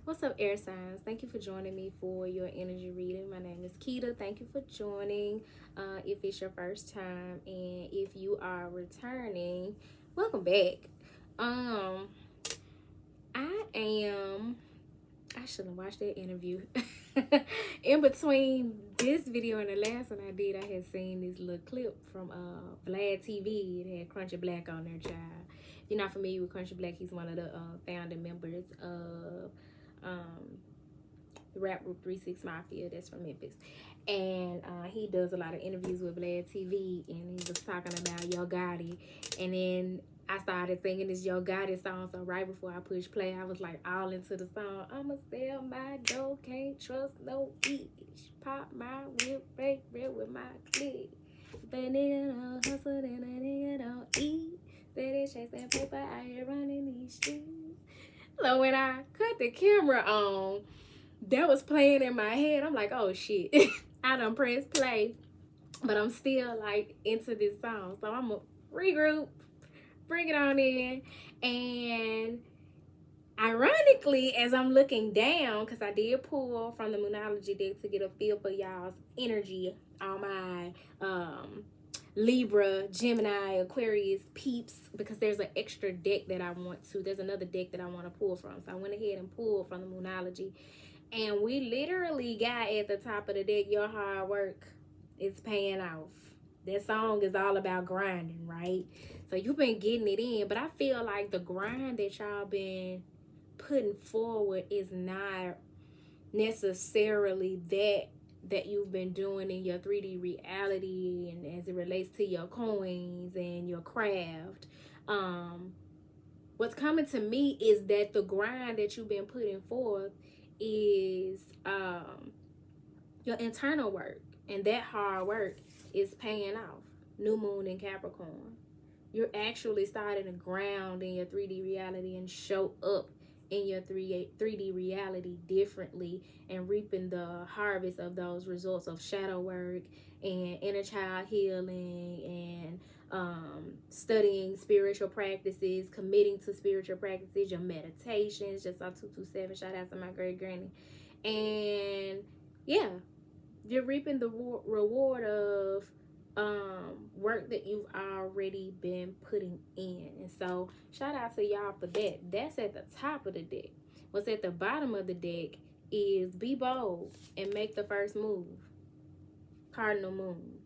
What's up, air signs? Thank you for joining me for your energy reading. My name is Keita. Thank you for joining. If it's your first time, and if you are returning, welcome back. I am. I shouldn't watch that interview. In between this video and the last one I did, I had seen this little clip from Vlad TV. It had Crunchy Black on there, child. If you're not familiar with Crunchy Black, he's one of the founding members of the rap group 3 6 Mafia. That's from Memphis, and he does a lot of interviews with Vlad TV, and he was talking about Yo Gotti, and then I started singing this Yo Gotti song. So right before I pushed play, I was like all into the song. I'ma sell my dough, can't trust no bitch. Pop my whip, break bread with my click. If a nigga don't hustle, then a nigga don't eat. Say they chasing paper out here running these streets. So when I cut the camera on, that was playing in my head. I'm like, oh shit. I done pressed play, but I'm still like into this song. So I'm gonna regroup, bring it on in, and ironically, as I'm looking down, because I did pull from the Moonology deck to get a feel for y'all's energy on my Libra, Gemini, Aquarius peeps, because there's an extra deck that I want to. There's another deck that I want to pull from. So I went ahead and pulled from the Moonology. And we literally got at the top of the deck, your hard work is paying off. That song is all about grinding, right? So you've been getting it in, but I feel like the grind that y'all been putting forward is not necessarily that you've been doing in your 3D reality and as it relates to your coins and your craft. What's coming to me is that the grind that you've been putting forth is your internal work, and that hard work is paying off. New moon in Capricorn, you're actually starting to ground in your 3D reality and show up in your 3D reality differently, and reaping the harvest of those results of shadow work and inner child healing and studying spiritual practices, committing to spiritual practices, your meditations. Just saw 227, shout out to my great granny. And yeah, you're reaping the reward of work that you've already been putting in. And so shout out to y'all for that. That's at the top of the deck. What's at the bottom of the deck is be bold and make the first move. Cardinal moon,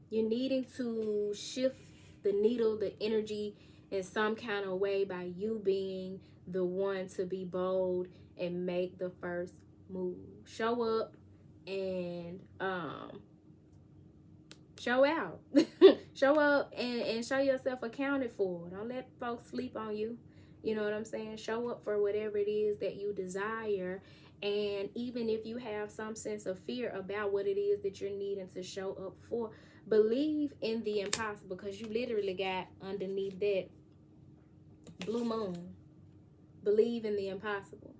you're needing to shift the needle, the energy in some kind of way by you being the one to be bold and make the first move. Show up and show out. Show up and show yourself accounted for. Don't let folks sleep on you. You know what I'm saying? Show up for whatever it is that you desire. And even if you have some sense of fear about what it is that you're needing to show up for, believe in the impossible, because you literally got underneath that blue moon. Believe in the impossible.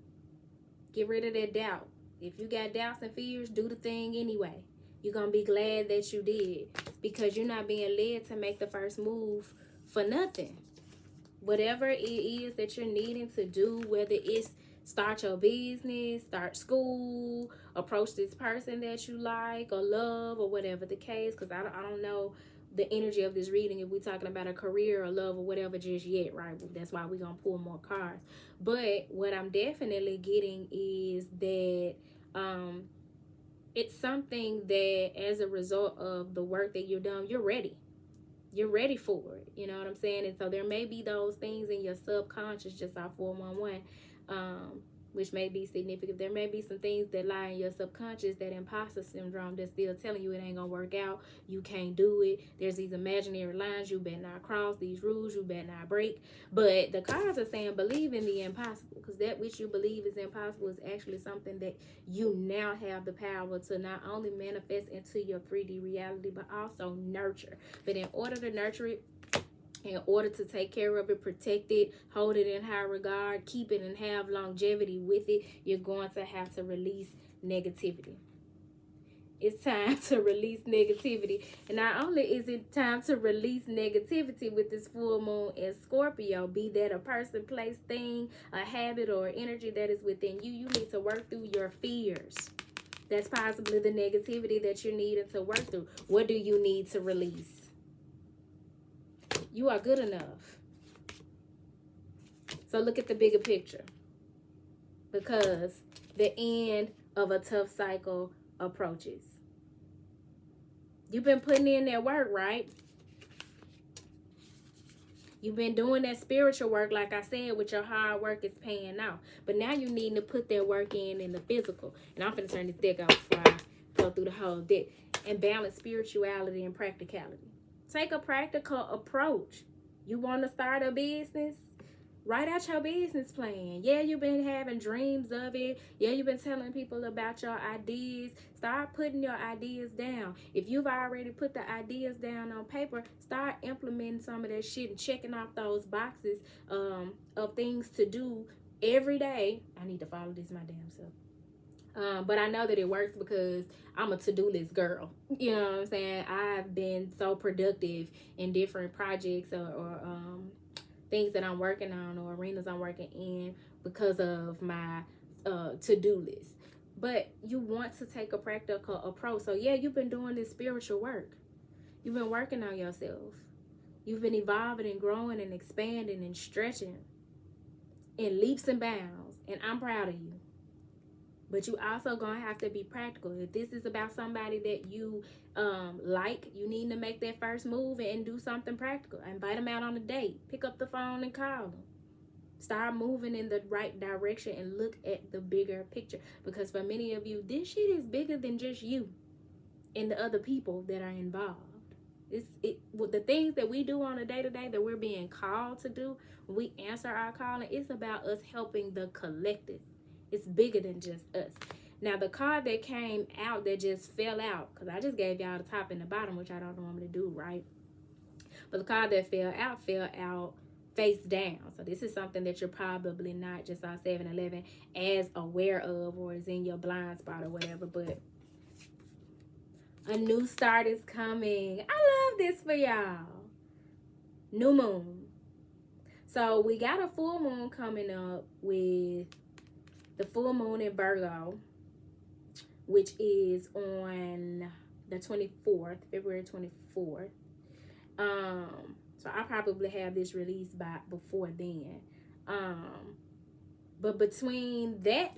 Get rid of that doubt. If you got doubts and fears, do the thing anyway. You're going to be glad that you did, because you're not being led to make the first move for nothing. Whatever it is that you're needing to do, whether it's start your business, start school, approach this person that you like or love, or whatever the case, because I don't know the energy of this reading if we're talking about a career or love or whatever just yet, right? That's why we're going to pull more cards. But what I'm definitely getting is that it's something that as a result of the work that you've done, you're ready. You're ready for it. You know what I'm saying? And so there may be those things in your subconscious, just off 411, which may be significant. There may be some things that lie in your subconscious, that imposter syndrome, that's still telling you it ain't gonna work out, you can't do it. There's these imaginary lines you better not cross, these rules you better not break. But the cards are saying believe in the impossible, because that which you believe is impossible is actually something that you now have the power to not only manifest into your 3D reality, but also nurture. But in order to nurture it, in order to take care of it, protect it, hold it in high regard, keep it and have longevity with it, you're going to have to release negativity. It's time to release negativity. And not only is it time to release negativity with this full moon in Scorpio, be that a person, place, thing, a habit, or energy that is within you, you need to work through your fears. That's possibly the negativity that you're needing to work through. What do you need to release? You are good enough. So look at the bigger picture. Because the end of a tough cycle approaches. You've been putting in that work, right? You've been doing that spiritual work, like I said, with your hard work is paying off. But now you need to put that work in the physical. And I'm going to turn this deck off before I go through the whole deck. And balance spirituality and practicality. Take a practical approach. You want to start a business? Write out your business plan. Yeah, you've been having dreams of it. Yeah, you've been telling people about your ideas. Start putting your ideas down. If you've already put the ideas down on paper, start implementing some of that shit and checking off those boxes of things to do every day. I need to follow this my damn self. But I know that it works because I'm a to-do list girl. You know what I'm saying? I've been so productive in different projects or things that I'm working on or arenas I'm working in because of my to-do list. But you want to take a practical approach. So yeah, you've been doing this spiritual work. You've been working on yourself. You've been evolving and growing and expanding and stretching in leaps and bounds. And I'm proud of you. But you also gonna have to be practical. If this is about somebody that you like, you need to make that first move and do something practical. Invite them out on a date. Pick up the phone and call them. Start moving in the right direction and look at the bigger picture. Because for many of you, this shit is bigger than just you and the other people that are involved. The things that we do on a day-to-day that we're being called to do, when we answer our calling, it's about us helping the collective. It's bigger than just us. Now, the card that came out that just fell out, because I just gave y'all the top and the bottom, which I don't normally do, right? But the card that fell out face down. So this is something that you're probably not just on 7-Eleven as aware of or is in your blind spot or whatever. But a new start is coming. I love this for y'all. New moon. So we got a full moon coming up with the full moon in Virgo, which is on the 24th, February 24th. So I'll probably have this released by before then. But between that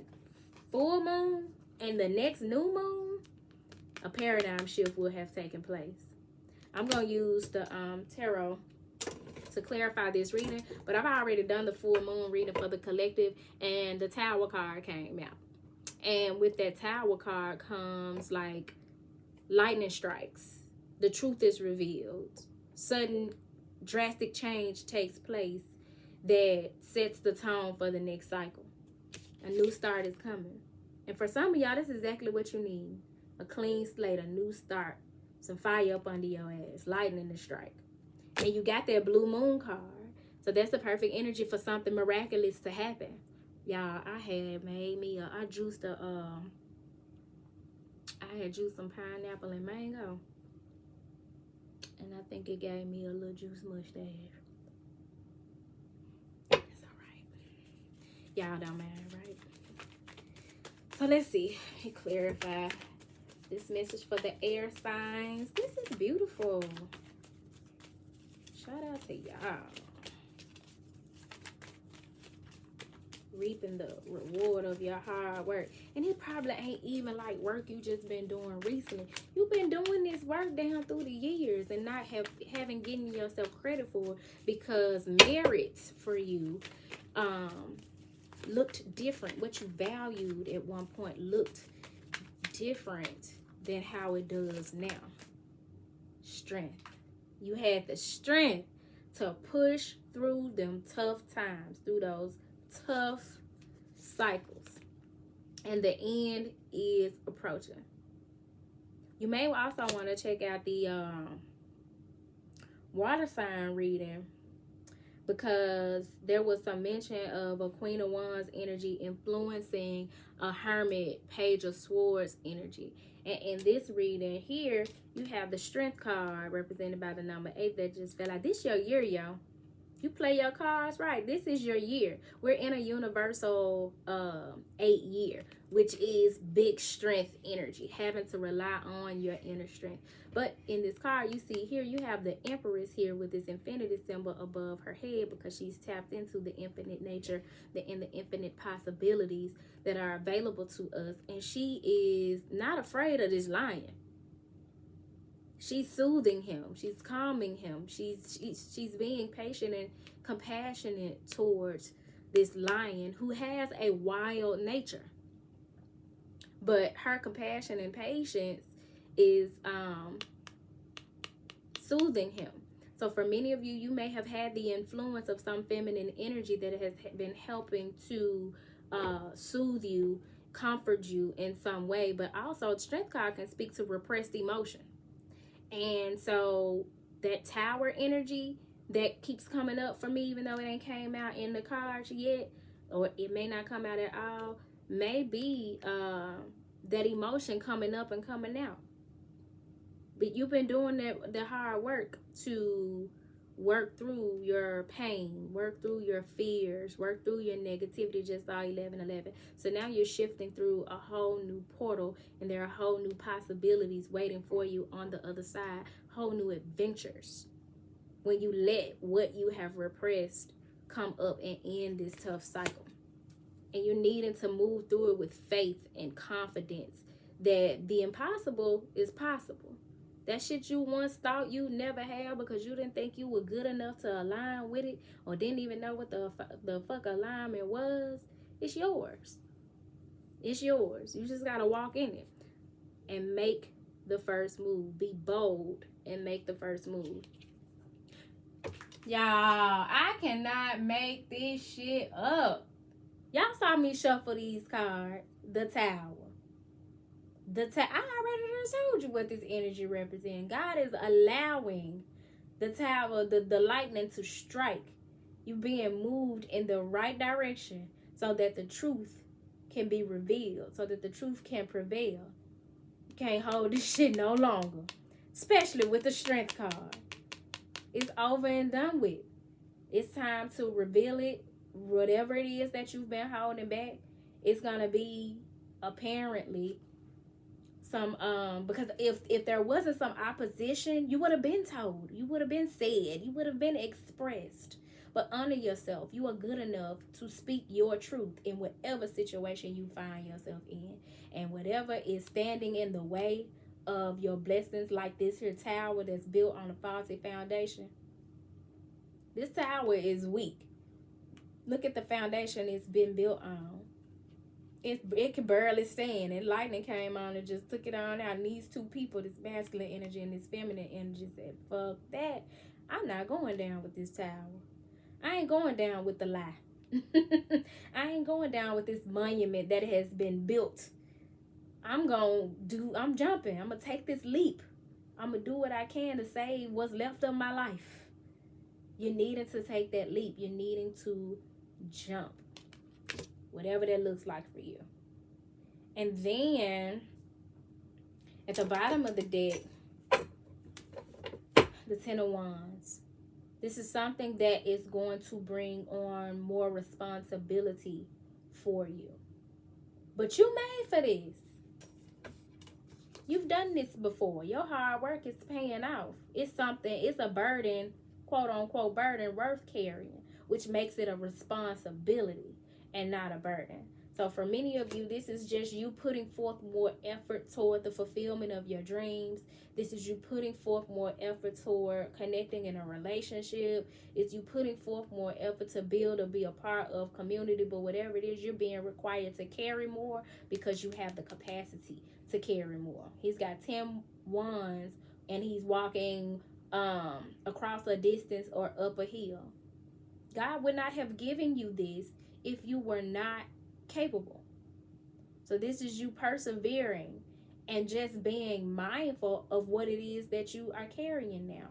full moon and the next new moon, a paradigm shift will have taken place. I'm going to use the tarot to clarify this reading, but I've already done the full moon reading for the collective, and the Tower card came out. And with that Tower card comes like lightning strikes. The truth is revealed. Sudden drastic change takes place that sets the tone for the next cycle. A new start is coming. And for some of y'all, that's exactly what you need. A clean slate, a new start, some fire up under your ass, lightning to strike. And you got that blue moon card. So that's the perfect energy for something miraculous to happen. Y'all, I had juiced some pineapple and mango. And I think it gave me a little juice mustache. That's alright. Y'all don't mind, right? So let's see. Let me clarify this message for the air signs. This is beautiful. Shout out to y'all. Reaping the reward of your hard work. And it probably ain't even like work you just been doing recently. You've been doing this work down through the years and not haven't given yourself credit for, because merit for you looked different. What you valued at one point looked different than how it does now. Strength. You had the strength to push through them tough times, through those tough cycles, and the end is approaching. You may also want to check out the water sign reading because there was some mention of a Queen of Wands energy influencing a Hermit, Page of Swords energy. And in this reading here, you have the Strength card represented by the number 8 that just fell out. This your year, y'all. You play your cards right. This is your year. We're in a universal 8 year, which is big strength energy, having to rely on your inner strength. But in this card, you see here, you have the Empress here with this infinity symbol above her head, because she's tapped into the infinite nature and the infinite possibilities that are available to us. And she is not afraid of this lion. She's soothing him. She's calming him. She's being patient and compassionate towards this lion who has a wild nature. But her compassion and patience is soothing him. So for many of you, you may have had the influence of some feminine energy that has been helping to soothe you, comfort you in some way. But also, Strength card can speak to repressed emotion. And so that Tower energy that keeps coming up for me, even though it ain't came out in the cards yet, or it may not come out at all, may be that emotion coming up and coming out. But you've been doing the hard work to work through your pain, work through your fears, work through your negativity. Just saw 1111. So now you're shifting through a whole new portal, and there are whole new possibilities waiting for you on the other side, whole new adventures, when you let what you have repressed come up and end this tough cycle. And you're needing to move through it with faith and confidence that the impossible is possible. That shit you once thought you'd never have because you didn't think you were good enough to align with it, or didn't even know what the fuck alignment was, it's yours. It's yours. You just gotta walk in it and make the first move. Be bold and make the first move. Y'all, I cannot make this shit up. Y'all saw me shuffle these cards. The Tower. I already told you what this energy represents. God is allowing the Tower, the lightning to strike. You being moved in the right direction so that the truth can be revealed, so that the truth can prevail. You can't hold this shit no longer, especially with the Strength card. It's over and done with. It's time to reveal it. Whatever it is that you've been holding back, it's gonna be apparently some because if there wasn't some opposition, you would have been told, you would have been said, you would have been expressed. But honor yourself. You are good enough to speak your truth in whatever situation you find yourself in, and whatever is standing in the way of your blessings, like this here tower that's built on a faulty foundation. This tower is weak. Look at the foundation it's been built on. It can barely stand, and lightning came on and just took it on out. And these two people, this masculine energy and this feminine energy, said, fuck that. I'm not going down with this tower. I ain't going down with the lie. I ain't going down with this monument that has been built. I'm jumping. I'm going to take this leap. I'm going to do what I can to save what's left of my life. You're needing to take that leap. You're needing to jump. Whatever that looks like for you. And then at the bottom of the deck, the Ten of Wands. This is something that is going to bring on more responsibility for you. But you made for this. You've done this before. Your hard work is paying off. It's a burden, quote unquote burden, worth carrying, which makes it a responsibility and not a burden. So for many of you, this is just you putting forth more effort toward the fulfillment of your dreams. This is you putting forth more effort toward connecting in a relationship. It's you putting forth more effort to build or be a part of community. But whatever it is, you're being required to carry more because you have the capacity to carry more. He's got 10 wands and he's walking across a distance or up a hill. God would not have given you this if you were not capable. So this is you persevering and just being mindful of what it is that you are carrying now.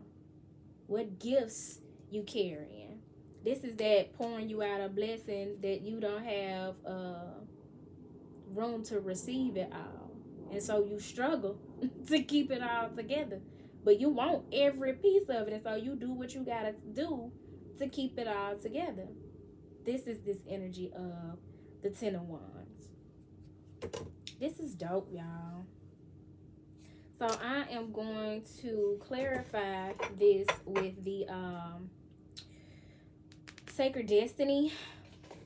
What gifts you carrying. This is that pouring you out a blessing that you don't have room to receive it all. And so you struggle to keep it all together. But you want every piece of it. And so you do what you got to do to keep it all together. This is this energy of the Ten of Wands. This is dope, y'all. So I am going to clarify this with the Sacred Destiny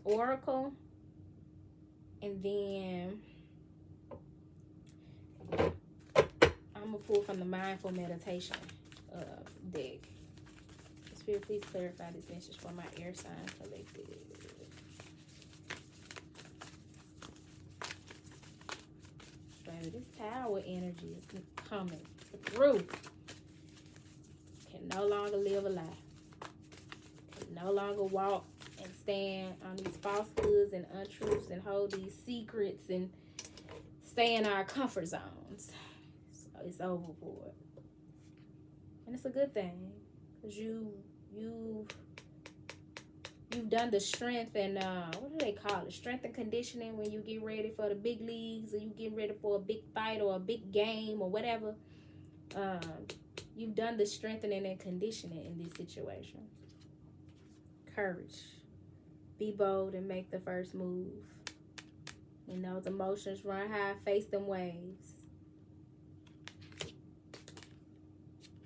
Oracle. And then I'm going to pull from the Mindful Meditation deck. Spirit, please clarify this message for my air sign collective. Baby, this Tower energy is coming through. Can no longer live a lie. Can no longer walk and stand on these falsehoods and untruths and hold these secrets and stay in our comfort zones. So it's over for it. And it's a good thing. Because you've done the strength and what do they call it? Strength and conditioning when you get ready for the big leagues, or you get ready for a big fight or a big game or whatever. You've done the strengthening and conditioning in this situation. Courage. Be bold and make the first move. When those emotions run high, face them waves.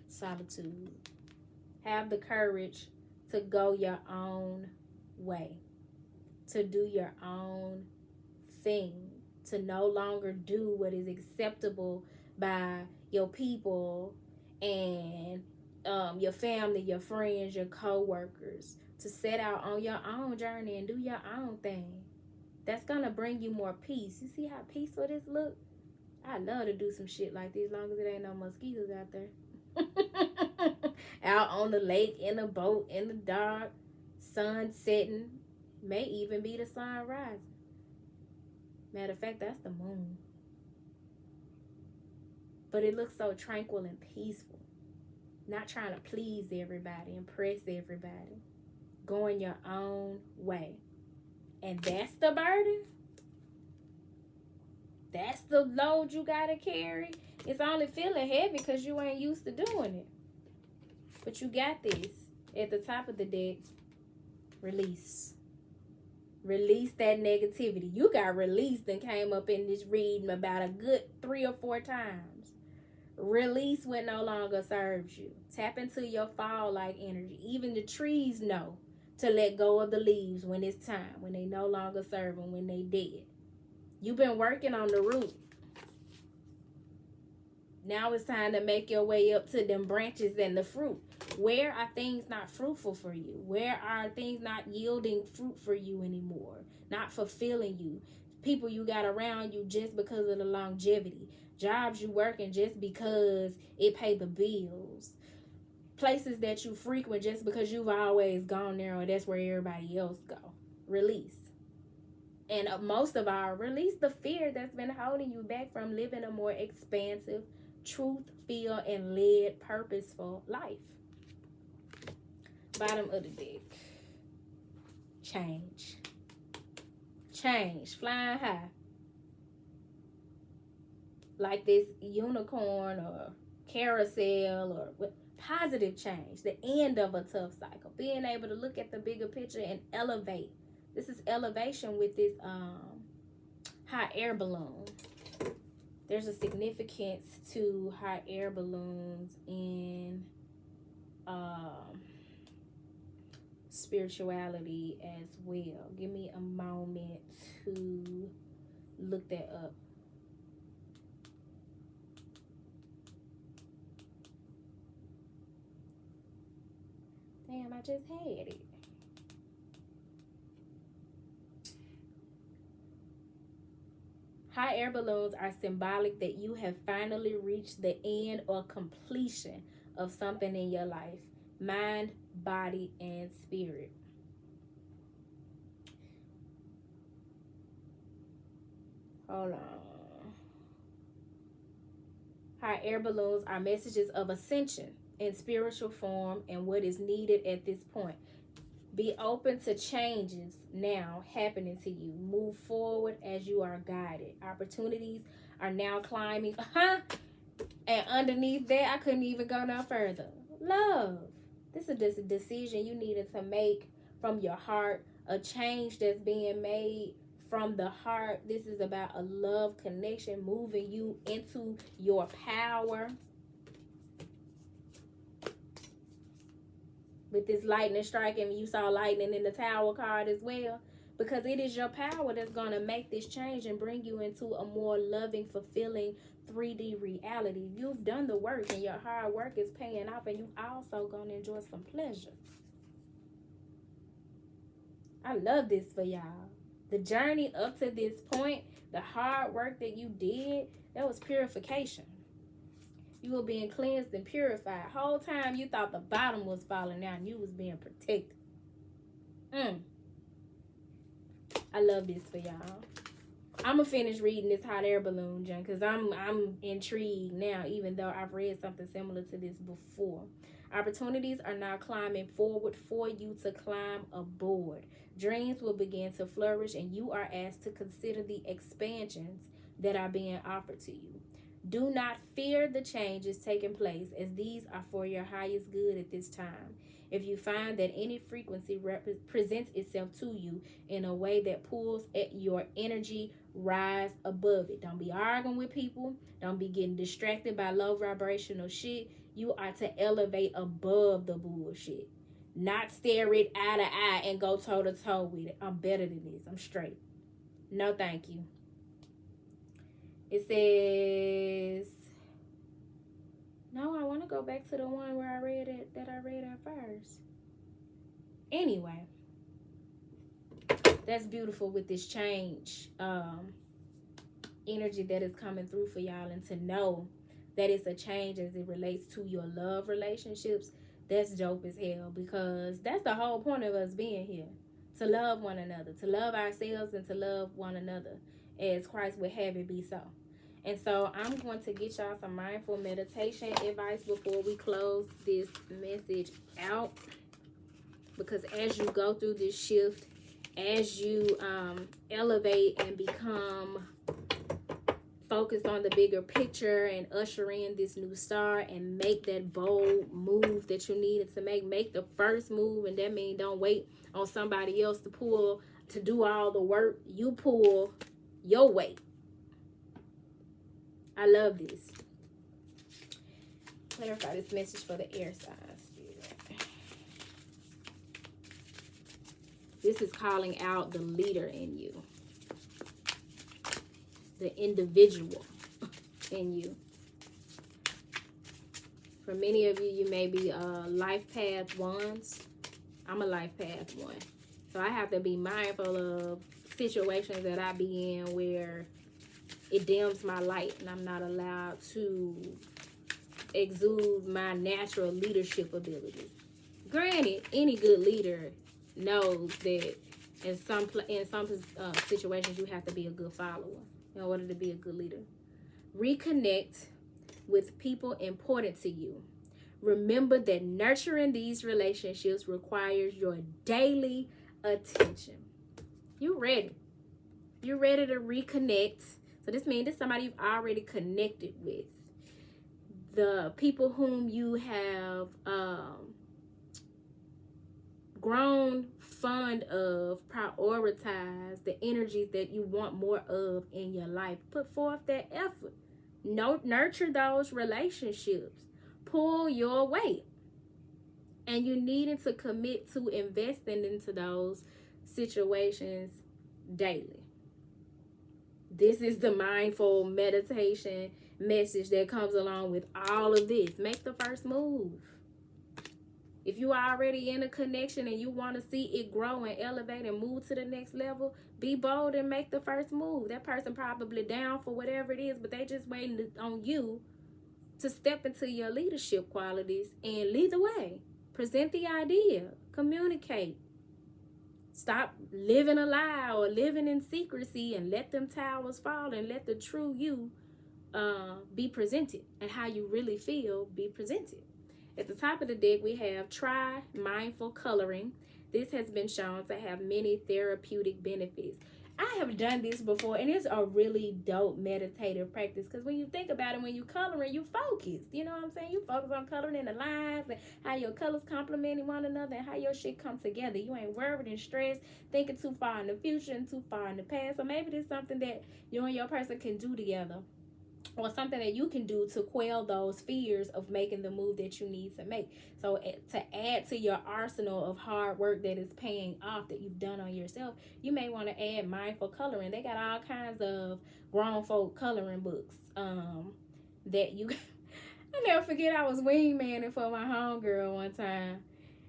Solitude. Have the courage to go your own way. To do your own thing. To no longer do what is acceptable by your people and your family, your friends, your co-workers. To set out on your own journey and do your own thing. That's going to bring you more peace. You see how peaceful this look? I love to do some shit like this as long as it ain't no mosquitoes out there. Out on the lake, in a boat, in the dark, sun setting. May even be the sun rising. Matter of fact, that's the moon. But it looks so tranquil and peaceful. Not trying to please everybody, impress everybody. Going your own way. And that's the burden. That's the load you gotta carry. It's only feeling heavy because you ain't used to doing it. But you got this. At the top of the deck, release. Release that negativity. You got released and came up in this reading about a good 3 or 4 times. Release what no longer serves you. Tap into your fall-like energy. Even the trees know to let go of the leaves when it's time, when they no longer serve them, when they dead. You've been working on the root. Now it's time to make your way up to them branches and the fruit. Where are things not fruitful for you? Where are things not yielding fruit for you anymore? Not fulfilling you? People you got around you just because of the longevity. Jobs you working just because it pay the bills. Places that you frequent just because you've always gone there or that's where everybody else go. Release. And most of all, release the fear that's been holding you back from living a more expansive, truth-filled, and led, purposeful life. Bottom of the deck. Change. Change. Flying high. Like this unicorn or carousel or positive change. The end of a tough cycle. Being able to look at the bigger picture and elevate. This is elevation with this hot air balloon. There's a significance to hot air balloons in spirituality as well. Give me a moment to look that up. Damn, I just had it. Hot air balloons are symbolic that you have finally reached the end or completion of something in your life. Mind, body, and spirit. Hold on. Hot air balloons are messages of ascension in spiritual form and what is needed at this point. Be open to changes now happening to you. Move forward as you are guided. Opportunities are now climbing. And underneath that, I couldn't even go no further. Love. This is a decision you needed to make from your heart. A change that's being made from the heart. This is about a love connection, moving you into your power. With this lightning striking, you saw lightning in the Tower card as well. Because it is your power that's going to make this change and bring you into a more loving, fulfilling 3D reality. You've done the work and your hard work is paying off, and you also going to enjoy some pleasure. I love this for y'all. The journey up to this point, the hard work that you did, that was purification. You were being cleansed and purified. Whole time you thought the bottom was falling out and you was being protected. I love this for y'all. I'm going to finish reading this hot air balloon, John, because I'm intrigued now, even though I've read something similar to this before. Opportunities are now climbing forward for you to climb aboard. Dreams will begin to flourish, and you are asked to consider the expansions that are being offered to you. Do not fear the changes taking place, as these are for your highest good at this time. If you find that any frequency presents itself to you in a way that pulls at your energy, rise above it. Don't be arguing with people. Don't be getting distracted by low vibrational shit. You are to elevate above the bullshit. Not stare it eye to eye and go toe to toe with it. I'm better than this. I'm straight. No, thank you. It says, no, I want to go back to the one where I read it, that I read at first. Anyway, that's beautiful with this change energy that is coming through for y'all, and to know that it's a change as it relates to your love relationships. That's dope as hell, because that's the whole point of us being here. To love one another, to love ourselves, and to love one another as Christ would have it be so. And so I'm going to get y'all some mindful meditation advice before we close this message out. Because as you go through this shift, as you elevate and become focused on the bigger picture and usher in this new start and make that bold move that you needed to make the first move. And that means don't wait on somebody else to do all the work. You pull your weight. I love this. Clarify this message for the air sign spirit. This is calling out the leader in you. The individual in you. For many of you, you may be life path ones. I'm a life path one. So I have to be mindful of situations that I be in where it dims my light and I'm not allowed to exude my natural leadership abilities. Granted, any good leader knows that in some situations you have to be a good follower in order to be a good leader. Reconnect with people important to you. Remember that nurturing these relationships requires your daily attention. You ready? You're ready to reconnect. So this means this is somebody you've already connected with. The people whom you have grown fond of, prioritize the energies that you want more of in your life. Put forth that effort. Nurture those relationships. Pull your weight. And you needing to commit to investing into those situations daily. This is the mindful meditation message that comes along with all of this. Make the first move. If you are already in a connection and you want to see it grow and elevate and move to the next level, be bold and make the first move. That person probably down for whatever it is, but they just waiting on you to step into your leadership qualities and lead the way. Present the idea. Communicate. Stop living a lie or living in secrecy and let them towers fall and let the true you be presented, and how you really feel be presented. At the top of the deck, we have try mindful coloring. This has been shown to have many therapeutic benefits. I have done this before, and it's a really dope meditative practice, because when you think about it, when you coloring, you focus. You know what I'm saying? You focus on coloring in the lines and how your colors complementing one another and how your shit come together. You ain't worried and stressed, thinking too far in the future and too far in the past. So maybe there's something that you and your person can do together, or something that you can do to quell those fears of making the move that you need to make. So to add to your arsenal of hard work that is paying off that you've done on yourself, you may want to add mindful coloring. They got all kinds of grown folk coloring books that you I never forget, I was wingmanning for my homegirl one time,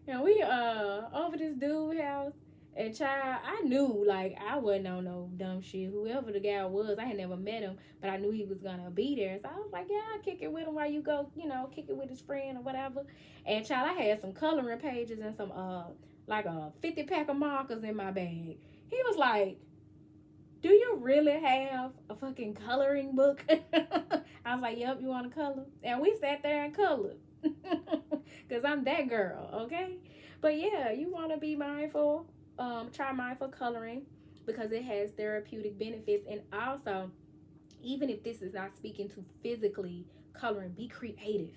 and we over this dude's house. And child, I knew, like, I wasn't on no dumb shit. Whoever the guy was, I had never met him, but I knew he was gonna be there. So I was like, yeah, I'll kick it with him while you go, kick it with his friend or whatever. And child, I had some coloring pages and some like a 50-pack of markers in my bag. He was like, do you really have a fucking coloring book? I was like, yep, you want to color? And we sat there and colored. Because I'm that girl, okay? But yeah, you want to be mindful. Try mindful coloring, because it has therapeutic benefits. And also, even if this is not speaking to physically coloring, be creative.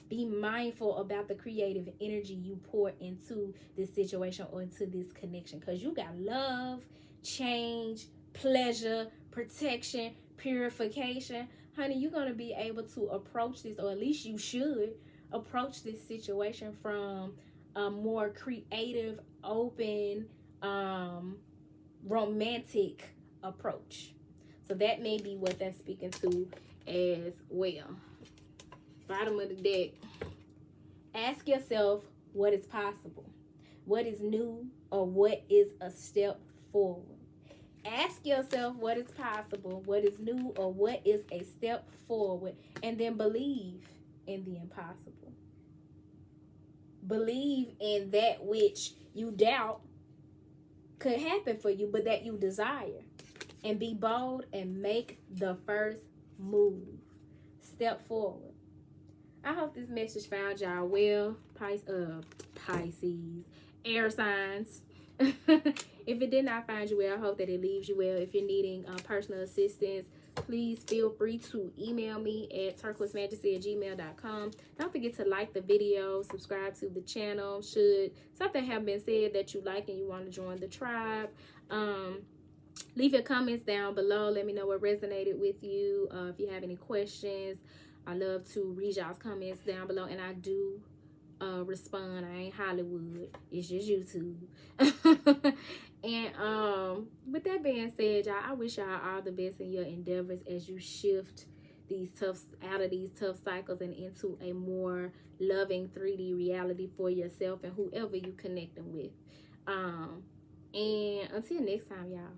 Be mindful about the creative energy you pour into this situation or into this connection, because you got love, change, pleasure, protection, purification. Honey, you're going to be able to approach this, or at least you should approach this situation from a more creative, open, romantic approach. So that may be what that's speaking to as well. Bottom of the deck. Ask yourself what is possible, what is new, or what is a step forward. Ask yourself what is possible, what is new, or what is a step forward, and then believe in the impossible. Believe in that which you doubt could happen for you, but that you desire. And be bold and make the first move. Step forward. I hope this message found y'all well. Pisces, air signs. If it did not find you well, I hope that it leaves you well. If you're needing personal assistance, please feel free to email me at turquoisemajesty@gmail.com. Don't forget to like the video, subscribe to the channel. Should something have been said that you like and you want to join the tribe, leave your comments down below. Let me know what resonated with you. If you have any questions, I love to read y'all's comments down below, and I do respond. I ain't Hollywood, it's just YouTube. And with that being said, y'all, I wish y'all all the best in your endeavors as you shift out of these tough cycles and into a more loving 3D reality for yourself and whoever you connecting with. And until next time, y'all.